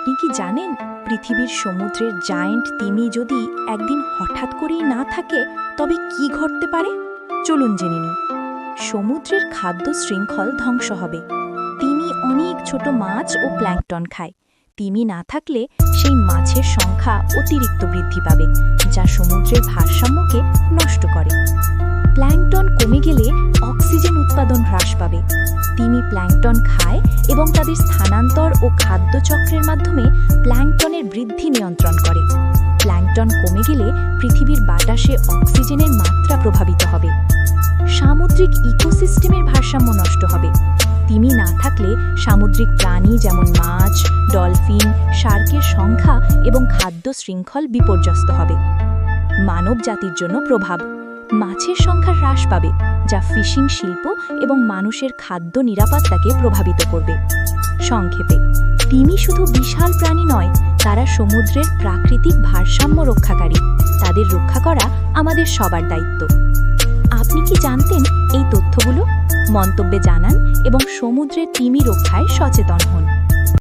আপনি কি জানেন পৃথিবীর সমুদ্রের জায়ান্ট তিমি যদি একদিন হঠাৎ করেই না থাকে তবে কি ঘটতে পারে? চলুন জেনে নিই। সমুদ্রের খাদ্য শৃঙ্খল ধ্বংস হবে। তিমি অনেক ছোট মাছ ও প্ল্যাঙ্কটন খায়। তিমি না থাকলে সেই মাছের সংখ্যা অতিরিক্ত বৃদ্ধি পাবে, যা সমুদ্রের ভারসাম্যকে নষ্ট করে। প্ল্যাঙ্কটন কমে গেলে অক্সিজেন উৎপাদন হ্রাস পাবে। তিমি প্ল্যাঙ্কটন খায় এবং তাদের স্থানান্তর ও খাদ্য চক্রের মাধ্যমে প্ল্যাঙ্কটনের বৃদ্ধি নিয়ন্ত্রণ করে। প্ল্যাঙ্কটন কমে গেলে পৃথিবীর বাতাসে অক্সিজেনের মাত্রা প্রভাবিত হবে। সামুদ্রিক ইকোসিস্টেমের ভারসাম্য নষ্ট হবে। তিমি না থাকলে সামুদ্রিক প্রাণী যেমন মাছ, ডলফিন, শার্কের সংখ্যা এবং খাদ্য শৃঙ্খল বিপর্যস্ত হবে। মানব জাতির জন্য প্রভাব: মাছের সংখ্যা হ্রাস পাবে, যা ফিশিং শিল্প এবং মানুষের খাদ্য নিরাপত্তাকে প্রভাবিত করবে। সংক্ষেপে, তিমি শুধু বিশাল প্রাণী নয়, তারা সমুদ্রের প্রাকৃতিক ভারসাম্য রক্ষাকারী। তাদের রক্ষা করা আমাদের সবার দায়িত্ব। আপনি কি জানতেন এই তথ্যগুলো? মন্তব্যে জানান এবং সমুদ্রের তিমি রক্ষায় সচেতন হন।